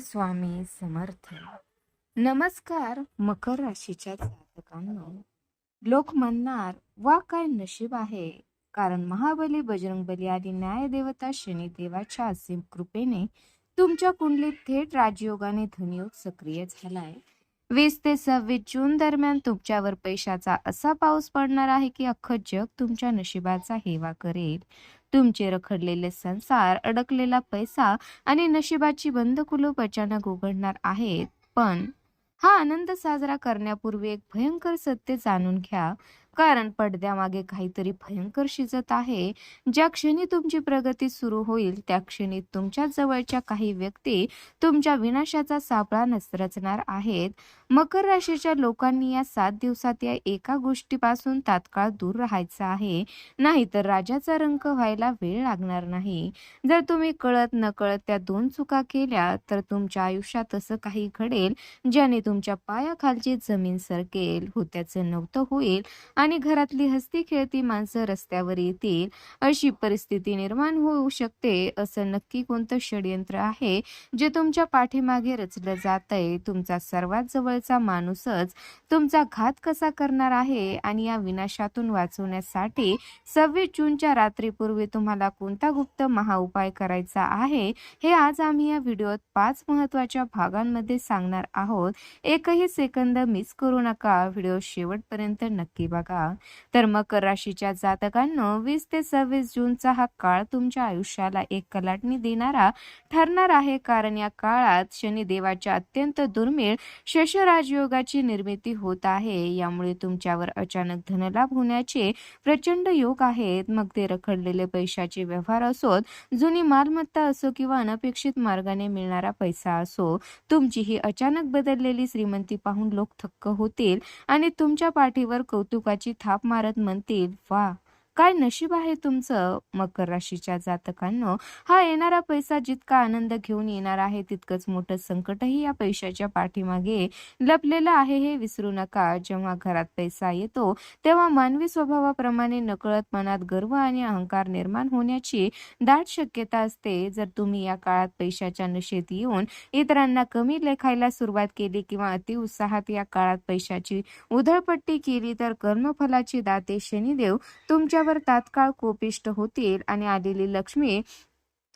स्वामी समर्थ. नमस्कार मकर राशीच्या जातकांनो. लोक म्हणणार वा काय नशीब आहे, कारण महाबली बजरंगबली आणि न्यायदेवता शनी देवाच्या असीम कृपेने तुमच्या कुंडलीत थेट राजयोगाने धनयोग सक्रिय झालाय. 20 ते 26 जून दरम्यान तुमच्यावर पैशाचा असा पाऊस पडणार आहे की अख्खं जग तुमच्या नशिबाचा हेवा करेल. तुमचे रखडलेले संसार, अडकलेला पैसा आणि नशिबाची बंद कुलूप अचानक उघडणार आहेत. पण हा आनंद साजरा करण्यापूर्वी एक भयंकर सत्य जाणून घ्या, कारण पडद्यामागे काहीतरी भयंकर शिजत आहे. ज्या क्षणी तुमची प्रगती सुरू होईल त्या क्षणी तुमच्या जवळच्या काही व्यक्ती तुमच्या विनाशाचा सापळा रचणार आहेत. मकर राशीच्या लोकांनी या 7 दिवसात या एका गोष्टीपासून तात्काळ दूर राहायचं आहे, नाहीतर राजाचा रंक व्हायला वेळ लागणार नाही. जर तुम्ही कळत नकळत त्या 2 चुका केल्या तर तुमच्या आयुष्यात असं काही घडेल ज्याने तुमच्या पायाखालची जमीन सरकेल, होत्याचं नव्हतं होईल आणि घरातली हसती खेळती माणसं रस्त्यावर येतील. अशी परिस्थिती निर्माण होऊ शकते. असं नक्की कोणतं षडयंत्र आहे जे तुमच्या पाठीमागे रचलं जातंय? तुमचा सर्वात जवळचा माणूसच तुमचा घात कसा करणार आहे? आणि या विनाशातून वाचवण्यासाठी 26 जूनच्या रात्रीपूर्वी तुम्हाला कोणता गुप्त महाउपाय करायचा आहे हे आज आम्ही या व्हिडिओत 5 महत्वाच्या भागांमध्ये सांगणार आहोत. एकही सेकंद मिस करू नका. व्हिडिओ शेवटपर्यंत नक्की बघा. तर मकर राशीच्या जातकांनो, 20 ते 26 जूनचा हा काळ तुमच्या आयुष्याला एक कलाटणी देणारा ठरणार आहे, कारण या काळात शनी देवाच्या अत्यंत दुर्मिळ शशराजयोगाची निर्मिती होत आहे. यामुळे तुमच्यावर अचानक धनलाभ होण्याचे प्रचंड योग आहेत. मग ते रखडलेले पैशाचे व्यवहार असोत, जुनी मालमत्ता असो किंवा अनपेक्षित मार्गाने मिळणारा पैसा असो. तुमची ही अचानक बदललेली श्रीमंती पाहून लोक थक्क होतील आणि तुमच्या पाठीवर कौतुकाची थाप मारत म्हणतील, वा काय नशीब आहे तुमचं. मकर राशीच्या जातकांनो, हा येणारा पैसा जितका आनंद घेऊन येणार आहे तितकंच मोठं संकटही या पैशाच्या पाठीमागे लपलेलं आहे, हे विसरू नका. जेव्हा घरात पैसा येतो तेव्हा मानवी स्वभावाप्रमाणे नकळत मनात गर्व आणि अहंकार निर्माण होण्याची दाट शक्यता असते. जर तुम्ही या काळात पैशाच्या नशेत येऊन इतरांना कमी लेखायला सुरुवात केली किंवा अतिउत्साहात या काळात पैशाची उधळपट्टी केली तर कर्मफलाची दाते शनिदेव तुमच्यावर तात्काळ कोपिष्ट होतील आणि आलेली लक्ष्मी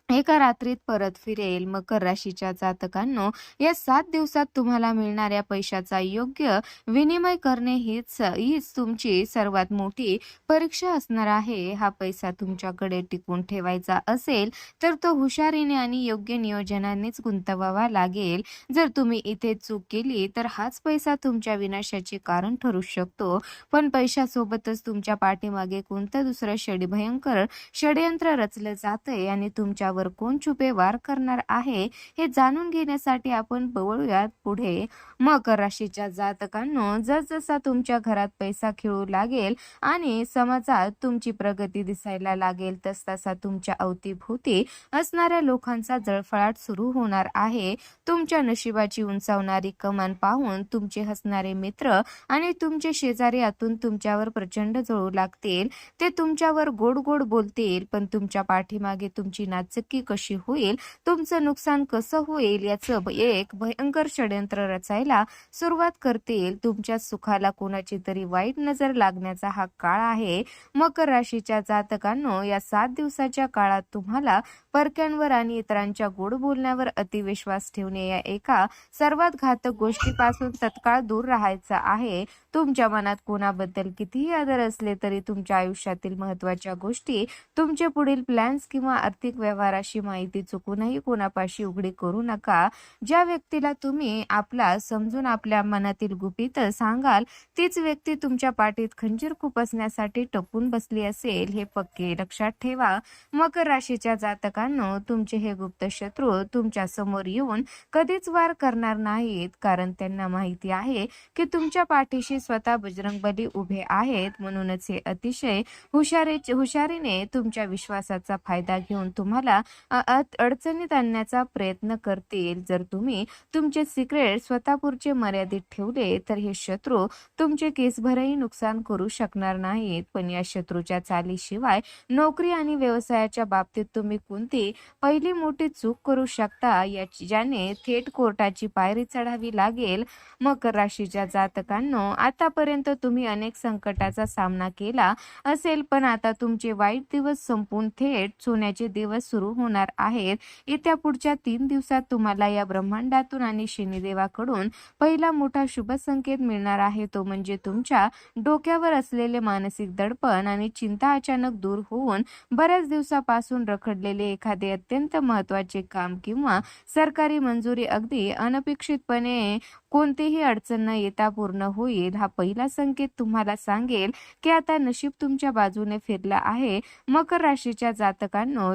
एका रात्रीत परत फिरेल. मकर राशीच्या जातकांनो, या 7 दिवसात तुम्हाला मिळणाऱ्या पैशाचा योग्य विनिमय करणे हीच तुमची सर्वात मोठी परीक्षा असणार आहे. हा पैसा तुमच्याकडे टिकवून ठेवायचा असेल तर तो हुशारीने आणि योग्य नियोजनानेच गुंतवावा लागेल. जर तुम्ही इथे चूक केली तर हाच पैसा तुमच्या विनाशाचे कारण ठरू शकतो. पण पैशासोबतच तुमच्या पाठीमागे कोणतं दुसरं भयंकर षडयंत्र रचलं जातंय आणि तुमच्या कोण छुपे वार करणार आहे हे जाणून घेण्यासाठी आपण वळूयात पुढे. मकर राशीच्या जातकांनो, जसजसा तुमच्या घरात पैसा खेळू लागेल आणि समाजात तुमची प्रगती दिसायला लागेल तसतसा तुमच्या अवतीभोवती असणाऱ्या लोकांचा जळफळाट सुरू होणार आहे. तुमच्या नशिबाची उंचावणारी कमान पाहून तुमचे हसणारे मित्र आणि तुमचे शेजारी आतून तुमच्यावर प्रचंड जळू लागतील. ते तुमच्यावर गोड गोड बोलतील, पण तुमच्या पाठीमागे तुमची नाचक्की कशी होईल, तुमचं नुकसान कसं होईल याचं एक भयंकर षडयंत्र रचायला सुरुवात करतील. तुमच्या सुखाला कोणाची तरी वाईट नजर लागण्याचा हा काळ आहे. मकर राशीच्या जातकांनो, या 7 दिवसाच्या काळात तुम्हाला परक्यांवर आणि इतरांच्या गोड बोलण्यावर अतिविश्वास ठेवणे या एका सर्वात घातक गोष्टीपासून तत्काळ दूर राहायचं आहे. तुमच्या मनात कोणाबद्दल कितीही आदर असले तरी तुमच्या आयुष्यातील महत्वाच्या गोष्टी, तुमचे पुढील प्लॅन्स किंवा आर्थिक व्यवहाराशी माहिती चुकूनही कोणापाशी उघडी करू नका. ज्या व्यक्तीला तुम्ही आपला समजून आपल्या मनातील गुपित सांगाल तीच व्यक्ती तुमच्या पाठीत खंजीर खुपसण्यासाठी टपून बसली असेल, हे पक्के लक्षात ठेवा. मकर राशीच्या जातकांनो, तुमचे हे गुप्त शत्रू तुमच्या समोर येऊन कधीच वार करणार नाहीत, कारण त्यांना माहिती आहे की तुमच्या पाठीशी स्वतः बजरंगबली उभे आहेत. म्हणूनच हे अतिशय हुशारीने तुमच्या विश्वासाचा फायदा घेऊन तुम्हाला अडचणीत आणण्याचा प्रयत्न करतील. जर तुम्ही तुमचे सिक्रेट स्वतःपुरते मर्यादित ठेवले तर हे शत्रू तुमचे केसभरही नुकसान करू शकणार नाहीत. पण या शत्रूच्या चालीशिवाय नोकरी आणि व्यवसायाच्या बाबतीत तुम्ही कोणती पहिली मोठी चूक करू शकता ज्याने थेट कोर्टाची पायरी चढावी लागेल. मकर राशीच्या जातकांनो, आतापर्यंत तुम्ही अनेक संकटाचा सामना केला असेल, पण आता तुमचे वाईट दिवस संपून थेट सोन्याचे दिवस सुरू होणार आहेत. येत्या पुढच्या 3 दिवसात तुम्हाला या ब्रह्मांडातून आणि शनिदेवाकडून पहिला मोठा शुभ संकेत मिळणार आहे. तो म्हणजे तुमच्या डोक्यावर असलेले मानसिक दडपण आणि चिंता अचानक दूर होऊन बऱ्याच दिवसापासून रखडलेले एखादे अत्यंत महत्त्वाचे काम किंवा सरकारी मंजुरी अगदी अनपेक्षितपणे कोणतीही अडचण न येता पूर्ण होईल. हा पहिला संकेत तुम्हाला सांगेल की आता नशीब तुमच्या बाजूने फिरला आहे. मकर राशीच्या जातकांनो,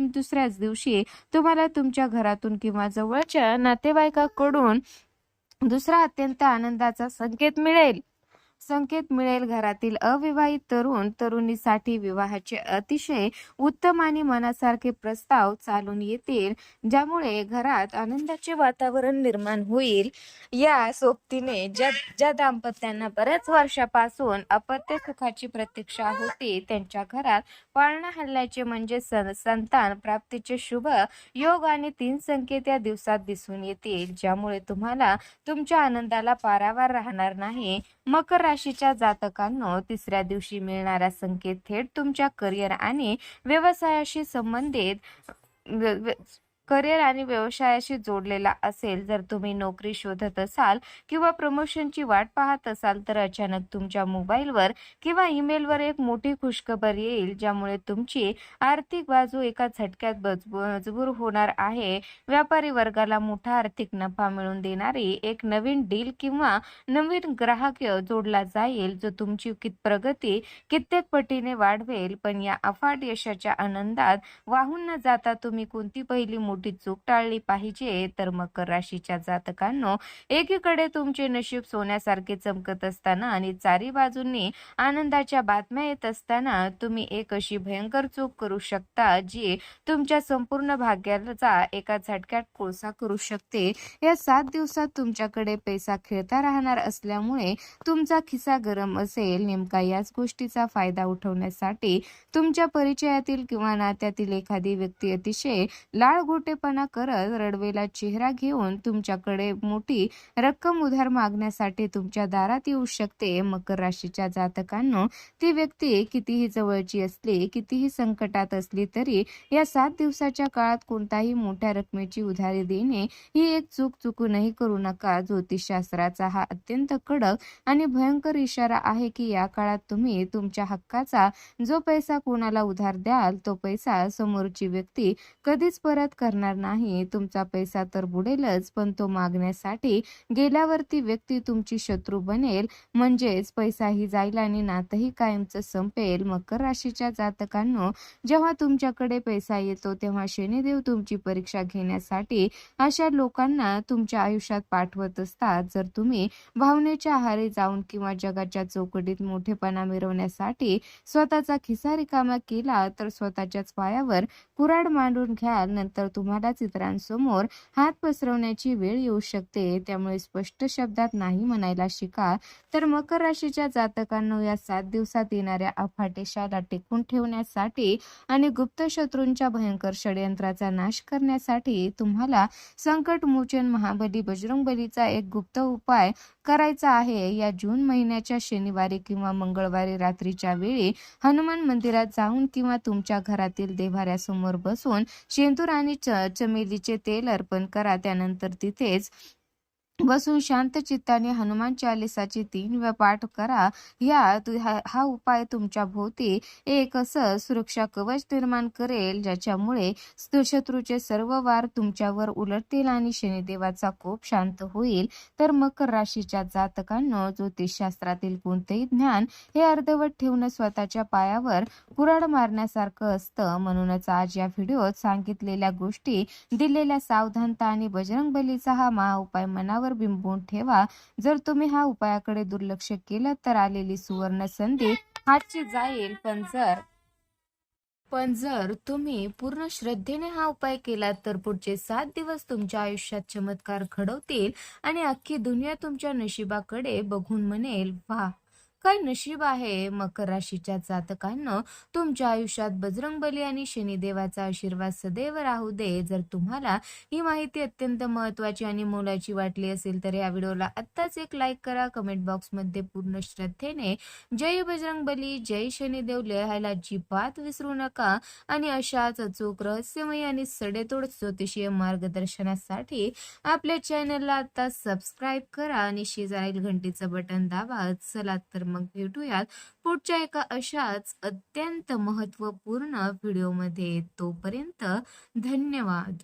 दुसऱ्याच दिवशी तुम्हाला तुमच्या घरातून किंवा जवळच्या नातेवाईकाकडून दुसरा अत्यंत आनंदाचा संकेत मिळेल. घरातील अविवाहित तरुणीसाठी विवाहाचे अतिशय उत्तम आणि मनासारखे प्रस्ताव चालून येतील, ज्यामुळे घरात आनंदाचे वातावरण निर्माण होईल. या सोबतीने ज्या दाम्पत्यांना बऱ्याच वर्षापासून अपत्य सुखाची प्रतीक्षा होती, त्यांच्या घरात पाळणा हल्ल्याचे म्हणजे संतान प्राप्तीचे शुभ योग आणि 3 संकेत या दिवसात दिसून येतील, ज्यामुळे तुम्हाला तुमच्या आनंदाला पारावार राहणार नाही. मकर राशीच्या जातकांनो, तिसऱ्या दिवशी मिळणारा संकेत थेट तुमच्या करिअर आणि व्यवसायाशी जोडलेला असेल. जर तुम्ही नोकरी शोधत असाल किंवा प्रमोशनची वाट पाहत असाल तर अचानक तुमच्या मोबाईलवर किंवा ईमेलवर एक मोठी खुशखबर येईल, ज्यामुळे तुमची आर्थिक बाजू एका झटक्यात मजबूर होणार आहे. व्यापारी वर्गाला मोठा आर्थिक नफा मिळवून देणारी एक नवीन डील किंवा नवीन ग्राहक जोडला जाईल, जो तुमची प्रगती कित्येक पटीने वाढवेल. पण या अफाट यशाच्या आनंदात वाहून न जाता तुम्ही कोणती पहिली मोठी चूक टाळली पाहिजे. तर मकर राशीच्या जातकांनो, एकीकडे तुमचे नशीब सोन्यासारखे चमकत असताना आणि चारी बाजूंनी आनंदाच्या बातम्या येत असताना तुम्ही एक अशी भयंकर चूक करू शकता जी तुमच्या संपूर्ण भाग्याचा एका झटक्यात कोळसा करू शकते. या 7 दिवसात तुमच्याकडे पैसा खेळता राहणार असल्यामुळे तुमचा खिसा गरम असेल. नेमका याच गोष्टीचा फायदा उठवण्यासाठी तुमच्या परिचयातील किंवा नात्यातील एखादी व्यक्ती अतिशय लाळघोटेपणा करत रडवेला चेहरा घेऊन तुमच्याकडे मोठी रक्कम उधार मागण्यासाठी तुमच्या दारात येऊ शकते. मकर राशीच्या जातकांनो, ती व्यक्ती कितीही जवळची असली, कितीही संकटात असली तरी या 7 दिवसाच्या काळात कोणताही मोठ्या रकमेची उधारी देणे ही एक चुकूनही करू नका. ज्योतिषशास्त्राचा हा अत्यंत कडक आणि भयंकर इशारा आहे की या काळात तुम्ही तुमच्या हक्काचा जो पैसा कोणाला उधार द्याल, तो पैसा समोरची व्यक्ती कधीच परत करणार नाही. तुमचा पैसा तर बुडेलच, पण तो मागण्यासाठी गेल्यावर ती व्यक्ती तुमची शत्रू बनेल. म्हणजेच पैसाही जाईल आणि नातंही कायमचं संपेल. मकर राशीच्या जातकांनो, जेव्हा तुमच्याकडे पैसा येतो तेव्हा शनिदेव तुमची परीक्षा घेण्यासाठी अशा लोकांना तुमच्या आयुष्यात पाठवत असतात. जर तुम्ही भावनेच्या आहारी जाऊन किंवा जगाच्या चौकटीत मोठेपणा मिळवण्यासाठी स्वतःचा खिसा रिकामा केला तर स्वतःच्याच पायावर कुऱ्हाड मांडून घ्याल. नंतर तुम्हालाच इतरांसमोर हात पसरवण्याची वेळ येऊ शकते. त्यामुळे स्पष्ट शब्दात नाही म्हणायला शिका. तर मकर राशीच्या जातकांनो, या 7 दिवसात येणाऱ्या अफाट यशाला टिकवून ठेवण्यासाठी आणि गुप्त शत्रूंच्या भयंकर षडयंत्राचा नाश करण्यासाठी तुम्हाला संकटमोचन महाबली बजरंगबलीचा एक गुप्त उपाय करायचा आहे. या जून महिन्याच्या शनिवारी किंवा मंगळवारी रात्रीच्या वेळी हनुमान मंदिरात जाऊन किंवा तुमच्या घरातील देव्हाऱ्यासमोर बसून शेंदूर आणि चमेलीचे तेल अर्पण करा. त्यानंतर तिथेच बसून शांत चित्ताने हनुमान चालिसाची 3 वेळा पाठ करा. हा उपाय तुमच्या भोवती एक असं सुरक्षा कवच निर्माण करेल, ज्याच्यामुळे शत्रूचे सर्व वार तुमच्यावर उलटतील आणि शनिदेवाचा कोप शांत होईल. तर मकर राशीच्या जातकांनो, ज्योतिषशास्त्रातील कोणतेही ज्ञान हे अर्धवट ठेवणं स्वतःच्या पायावर कुऱ्हाड मारण्यासारखं असतं. म्हणूनच आज या व्हिडिओत सांगितलेल्या गोष्टी, दिलेल्या सावधानता आणि बजरंगबलीचा हा महाउपाय मनावर बिंबवून ठेवा. जर तुम्ही हा उपायाकडे दुर्लक्ष केलं तर आलेली सुवर्ण संधी हातची जाईल. पण जर पण जर तुम्ही पूर्ण श्रद्धेने हा उपाय केलात तर पुढचे 7 दिवस तुमच्या आयुष्यात चमत्कार घडवतील आणि अख्खी दुनिया तुमच्या नशिबाकडे बघून म्हणेल, "वाह! काय नशीब आहे." मकर राशीच्या जातकांनो, तुमच्या आयुष्यात बजरंगबली आणि शनिदेवाचा आशीर्वाद सदैव राहू दे. जर तुम्हाला ही माहिती अत्यंत महत्त्वाची आणि मोलाची वाटली असेल तर या व्हिडिओला आत्ताच एक लाईक करा. कमेंट बॉक्समध्ये पूर्ण श्रद्धेने जय बजरंगबली, जय शनिदेव लिहायला अजिबात विसरू नका. आणि अशाच अचूक रहस्यमयी आणि सडेतोड ज्योतिषीय मार्गदर्शनासाठी आपल्या चॅनलला आता सबस्क्राईब करा आणि शेजारील घंटीचं बटन दाबा. चला तर मग भेटूयात पुढच्या एका अशाच अत्यंत महत्त्वपूर्ण व्हिडिओमध्ये. तोपर्यंत धन्यवाद.